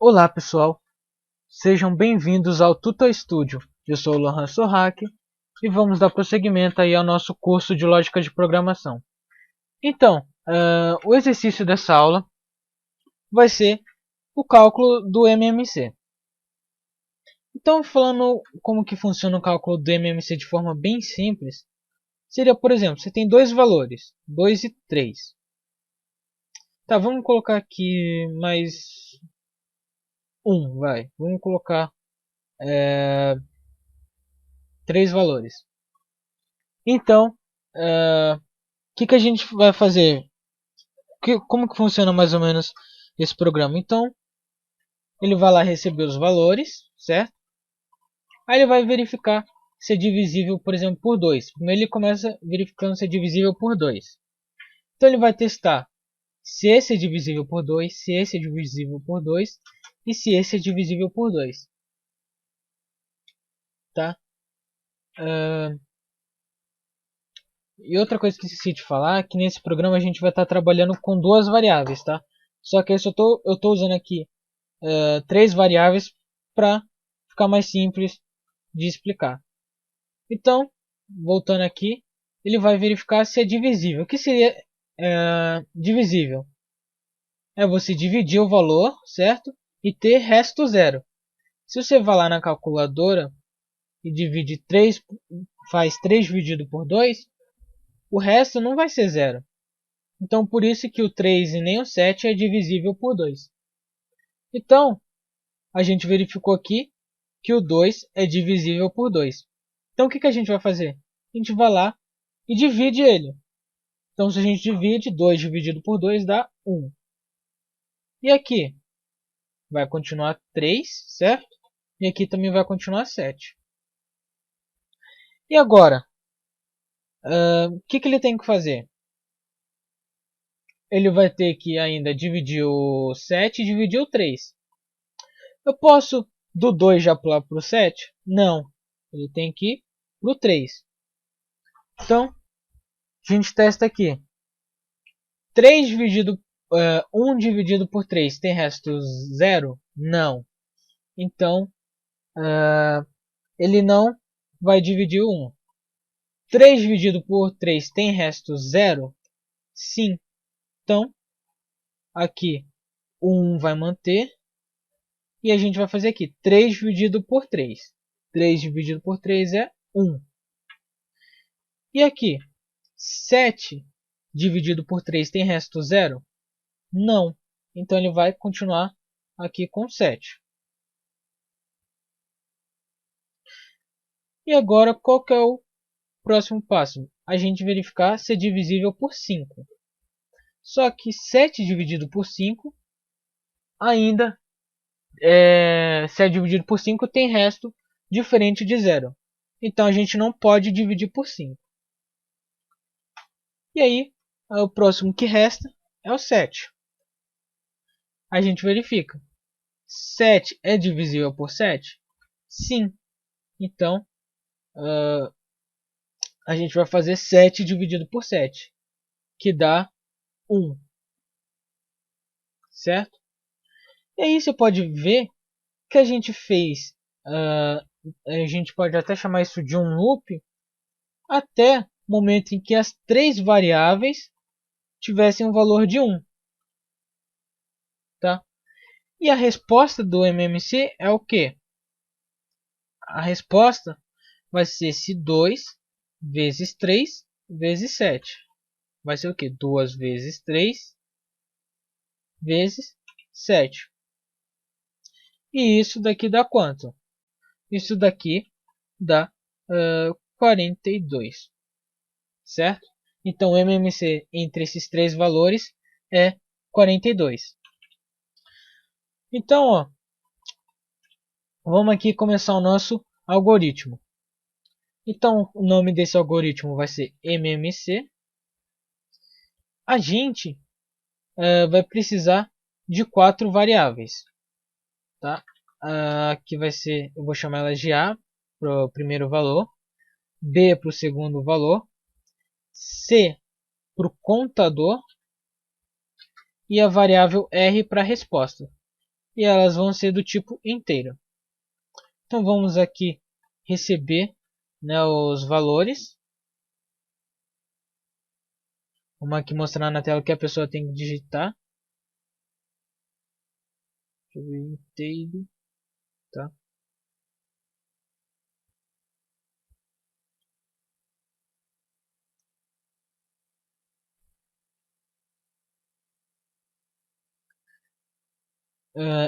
Olá pessoal, sejam bem-vindos ao Tutor Studio. Eu sou o Lohan Sorrak e vamos dar prosseguimento aí ao nosso curso de Lógica de Programação. Então, o exercício dessa aula vai ser o cálculo do MMC. Então, falando como que funciona o cálculo do MMC de forma bem simples, seria, por exemplo, você tem dois valores, 2 e 3. Tá, vamos colocar aqui mais vai. Vamos colocar 3 valores. Então, o que a gente vai fazer? Como que funciona mais ou menos esse programa? Então, ele vai lá receber os valores, certo? Aí ele vai verificar se é divisível, por exemplo, por 2. Primeiro ele começa verificando se é divisível por 2. Então ele vai testar se esse é divisível por 2, se esse é divisível por 2 e se esse é divisível por 2. Tá? E outra coisa que esqueci de falar é que nesse programa a gente vai estar trabalhando com duas variáveis, tá? Só que eu estou usando aqui 3 variáveis para ficar mais simples de explicar. Então, voltando aqui, ele vai verificar se é divisível. O que seria divisível? É você dividir o valor, certo? E ter resto zero. Se você vai lá na calculadora e divide 3, faz 3 dividido por 2, o resto não vai ser zero. Então, por isso que o 3 e nem o 7 é divisível por 2. Então, a gente verificou aqui que o 2 é divisível por 2. Então, o que a gente vai fazer? A gente vai lá e divide ele. Então, se a gente divide, 2 dividido por 2 dá 1. E aqui vai continuar 3, certo? E aqui também vai continuar 7. E agora, o que ele tem que fazer? Ele vai ter que ainda dividir o 7 e dividir o 3. Eu posso do 2 já pular para o 7? Não. Ele tem que ir para o 3. Então, a gente testa aqui. 3 dividido, 1 dividido por 3 tem resto 0? Não. Então, ele não vai dividir o 1. 3 dividido por 3 tem resto 0? Sim. Então, aqui o 1 vai manter. E a gente vai fazer aqui 3 dividido por 3. 3 dividido por 3 é 1. E aqui, 7 dividido por 3 tem resto 0? Não. Então ele vai continuar aqui com 7. E agora, qual que é o próximo passo? A gente verificar se é divisível por 5. Só que 7 dividido por 5 ainda se é dividido por 5 tem resto diferente de 0. Então a gente não pode dividir por 5. E aí, o próximo que resta é o 7. A gente verifica. 7 é divisível por 7? Sim. Então, a gente vai fazer 7 dividido por 7, que dá 1. Certo? E aí você pode ver que a gente fez, a gente pode até chamar isso de um loop, até o momento em que as 3 variáveis tivessem um valor de 1. Tá? E a resposta do MMC é o que? A resposta vai ser se 2 vezes 3 vezes 7. Vai ser o que? 2 vezes 3 vezes 7. E isso daqui dá quanto? Isso daqui dá 42. Certo? Então o MMC entre esses 3 valores é 42. Então, ó, vamos aqui começar o nosso algoritmo. Então, o nome desse algoritmo vai ser MMC. A gente vai precisar de 4 variáveis. Tá? Aqui vai ser, eu vou chamar ela de A para o primeiro valor, B para o segundo valor, C para o contador e a variável R para a resposta. e elas vão ser do tipo inteiro. Então vamos aqui receber, né, os valores. Vamos aqui mostrar na tela que a pessoa tem que digitar. Deixa eu ver, inteiro, tá?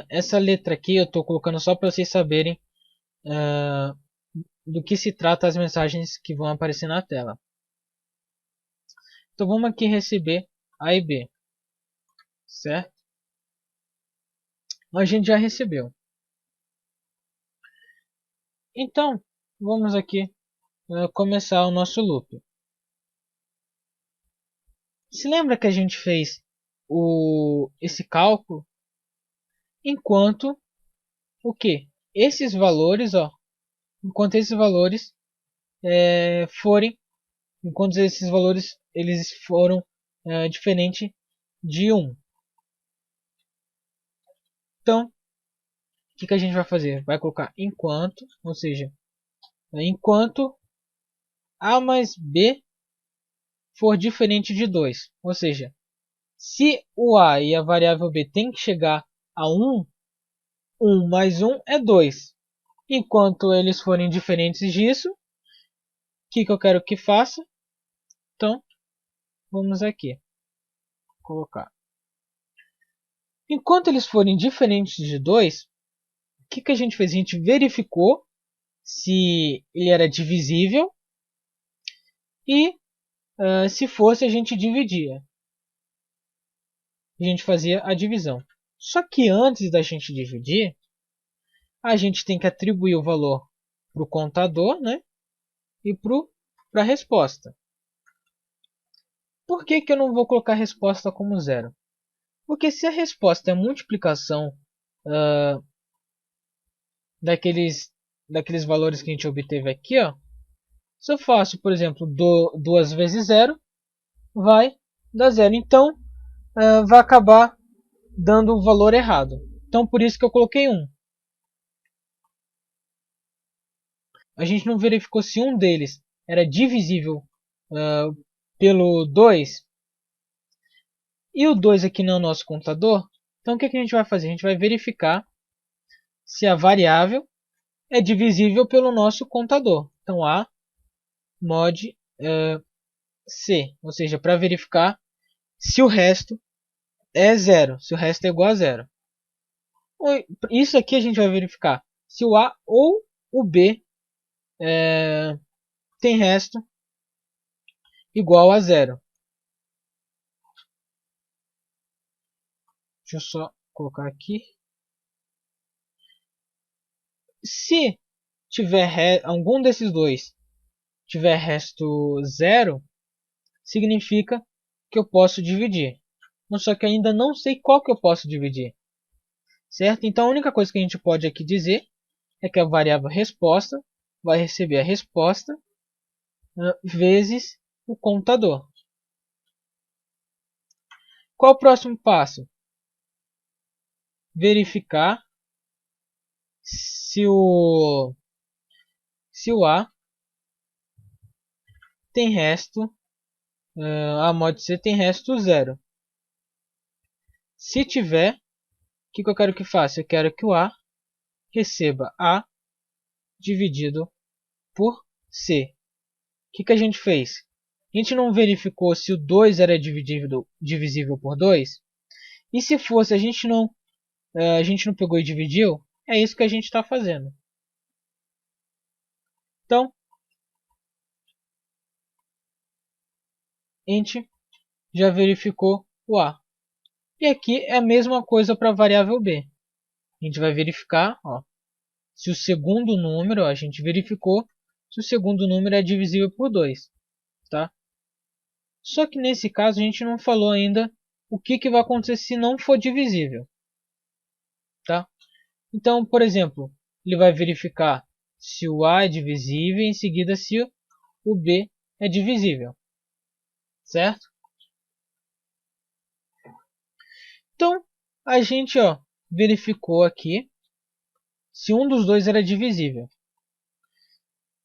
Essa letra aqui eu estou colocando só para vocês saberem do que se trata as mensagens que vão aparecer na tela. Então vamos aqui receber A e B, certo? A gente já recebeu. Então vamos aqui começar o nosso loop. Se lembra que a gente fez esse cálculo enquanto o que? Esses valores, ó, enquanto esses valores forem, enquanto esses valores eles foram diferente de 1. Então, o que a gente vai fazer? Vai colocar enquanto, ou seja, enquanto A mais B for diferente de 2. Ou seja, se o A e a variável B tem que chegar a 1, 1 mais 1 é 2. Enquanto eles forem diferentes disso, o que eu quero que faça? Então, vamos aqui colocar. Enquanto eles forem diferentes de 2, o que a gente fez? A gente verificou se ele era divisível e se fosse a gente dividia. A gente fazia a divisão. Só que antes da gente dividir, a gente tem que atribuir o valor para o contador, né? E para a resposta. Por que eu não vou colocar a resposta como 0? Porque se a resposta é a multiplicação daqueles valores que a gente obteve aqui, ó, se eu faço, por exemplo, 2 vezes 0, vai dar 0. Então, vai acabar dando o valor errado. Então, por isso que eu coloquei 1. A gente não verificou se um deles era divisível pelo 2. E o 2 aqui não é o nosso contador. Então, o que a gente vai fazer? A gente vai verificar se a variável é divisível pelo nosso contador. Então, A mod C. Ou seja, para verificar se o resto é 0. Se o resto é igual a 0. Isso aqui a gente vai verificar se o A ou o B tem resto igual a 0. Deixa eu só colocar aqui. Se tiver algum desses dois tiver resto 0, significa que eu posso dividir. Mas só que ainda não sei qual que eu posso dividir. Certo? Então a única coisa que a gente pode aqui dizer é que a variável resposta vai receber a resposta vezes o contador. Qual o próximo passo? Verificar se o A tem resto, a mod C tem resto 0. Se tiver, o que eu quero que faça? Eu quero que o A receba A dividido por C. O que a gente fez? A gente não verificou se o 2 era divisível por 2? E se fosse, a gente não pegou e dividiu? É isso que a gente está fazendo. Então, a gente já verificou o A. E aqui é a mesma coisa para a variável B. A gente vai verificar se o segundo número, a gente verificou se o segundo número é divisível por 2. Tá? Só que nesse caso a gente não falou ainda o que vai acontecer se não for divisível. Tá? Então, por exemplo, ele vai verificar se o A é divisível e em seguida se o B é divisível. Certo? Então, a gente verificou aqui se um dos dois era divisível.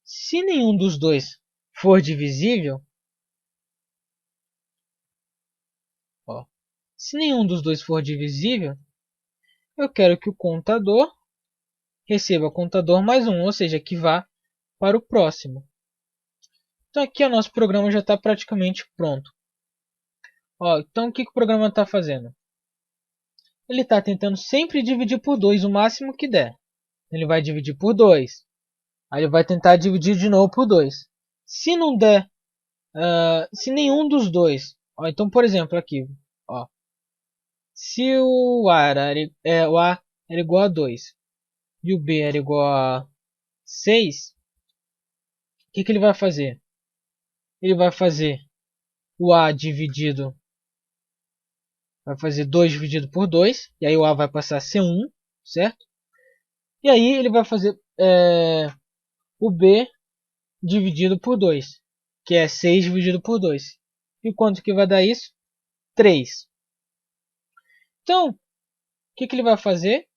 Se nenhum dos dois for divisível, ó, se nenhum dos dois for divisível, eu quero que o contador receba contador mais 1, ou seja, que vá para o próximo. Então aqui o nosso programa já está praticamente pronto. Ó, então o que o programa está fazendo? Ele está tentando sempre dividir por 2 o máximo que der. Ele vai dividir por 2. Aí ele vai tentar dividir de novo por 2. Se não der, se nenhum dos dois... Ó, então, por exemplo, aqui. Ó, se o A era igual a 2 e o B era igual a 6, o que ele vai fazer? Ele vai fazer o A dividido... Vai fazer 2 dividido por 2. E aí o A vai passar a ser 1, certo? E aí ele vai fazer o B dividido por 2, que é 6 dividido por 2. E quanto que vai dar isso? 3. Então, o que ele vai fazer?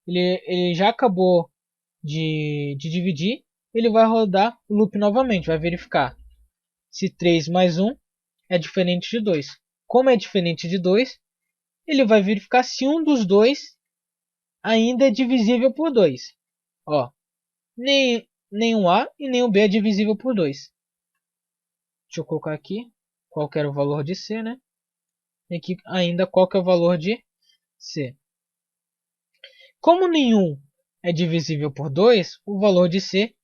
Ele já acabou de dividir. Ele vai rodar o loop novamente, vai verificar se 3 mais 1 é diferente de 2. Como é diferente de 2, ele vai verificar se um dos dois ainda é divisível por 2. Ó, nem o A e nem o B é divisível por 2. Deixa eu colocar aqui qual que era o valor de C, né? E aqui ainda qual que é o valor de C. Como nenhum é divisível por 2, o valor de C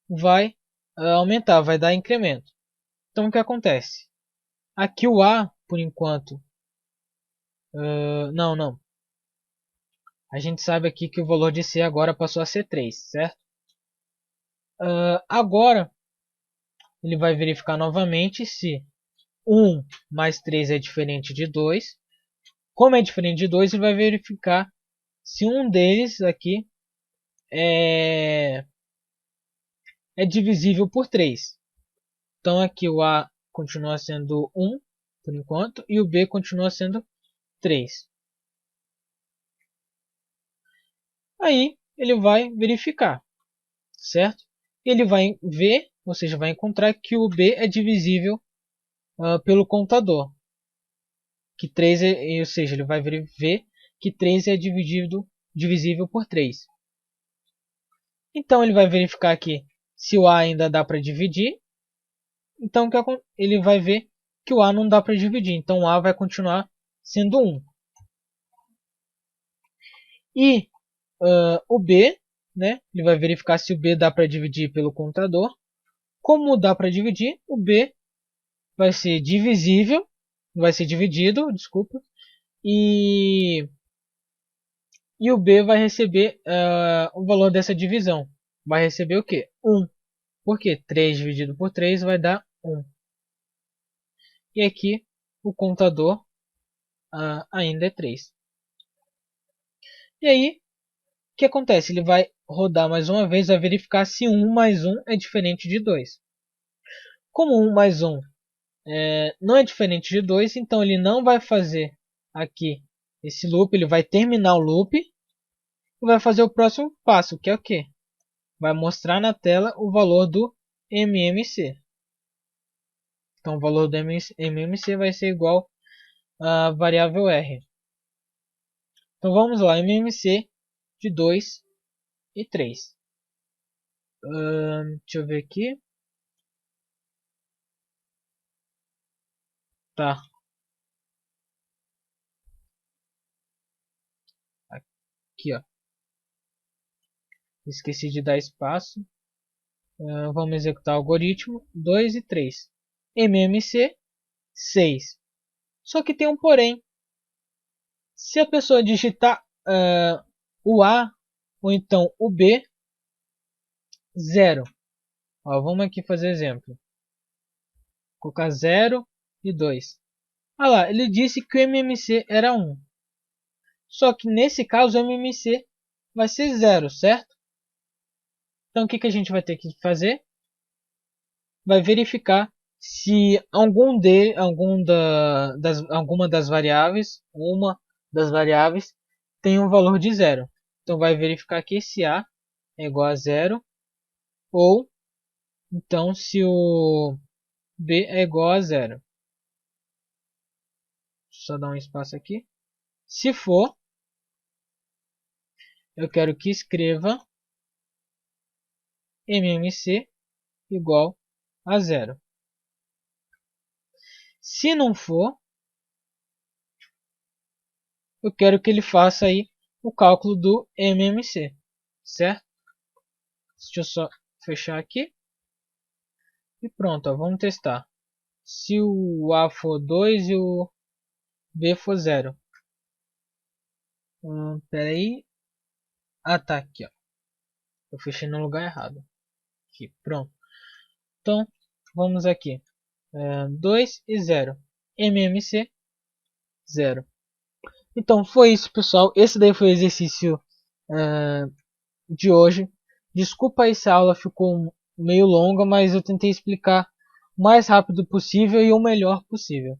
vai aumentar, vai dar incremento. Então o que acontece? Aqui o A, por enquanto... não. A gente sabe aqui que o valor de C agora passou a ser 3, certo? Agora ele vai verificar novamente se 1 mais 3 é diferente de 2. Como é diferente de 2, ele vai verificar se um deles aqui é divisível por 3. Então aqui o A continua sendo 1 por enquanto e o B continua sendo 3. Aí ele vai verificar, certo? Ele vai ver, ou seja, vai encontrar que o B é divisível pelo contador. Que 3 ou seja, ele vai ver que 3 é divisível por 3. Então ele vai verificar aqui se o A ainda dá para dividir. Então ele vai ver que o A não dá para dividir. Então o A vai continuar sendo 1. E o B, né? Ele vai verificar se o B dá para dividir pelo contador. Como dá para dividir, o B vai ser divisível, vai ser dividido, desculpa. E o B vai receber o valor dessa divisão. Vai receber o que? 1. Porque 3 dividido por 3 vai dar 1. E aqui o contador ainda é 3. E aí, o que acontece? Ele vai rodar mais uma vez, vai verificar se 1 mais 1 é diferente de 2. Como 1 mais 1 não é diferente de 2, então ele não vai fazer aqui esse loop, ele vai terminar o loop e vai fazer o próximo passo, que é o que? Vai mostrar na tela o valor do MMC. Então o valor do MMC vai ser igual à variável R. Então vamos lá, MMC de 2 e 3. Deixa eu ver aqui. Tá. Aqui, ó. Esqueci de dar espaço. Vamos executar o algoritmo 2 e 3. MMC 6. Só que tem um porém. Se a pessoa digitar o A ou então o B, 0. Ó, vamos aqui fazer exemplo. Colocar 0 e 2. Ah lá, ele disse que o MMC era 1. Só que nesse caso o MMC vai ser 0, certo? Então o que a gente vai ter que fazer? Vai verificar se alguma das variáveis tem um valor de 0. Então vai verificar aqui se A é igual a 0 ou então se o B é igual a 0. Só dar um espaço aqui. Se for, eu quero que escreva MMC igual a 0. Se não for, eu quero que ele faça aí o cálculo do MMC, certo? Deixa eu só fechar aqui. E pronto, ó, vamos testar. Se o A for 2 e o B for 0. Espera aí. Ah, tá aqui, ó. Eu fechei no lugar errado. Aqui, pronto. Então, vamos aqui. 2 e 0. MMC 0. Então, foi isso, pessoal. Esse daí foi o exercício de hoje. Desculpa aí se a aula ficou meio longa, mas eu tentei explicar o mais rápido possível e o melhor possível.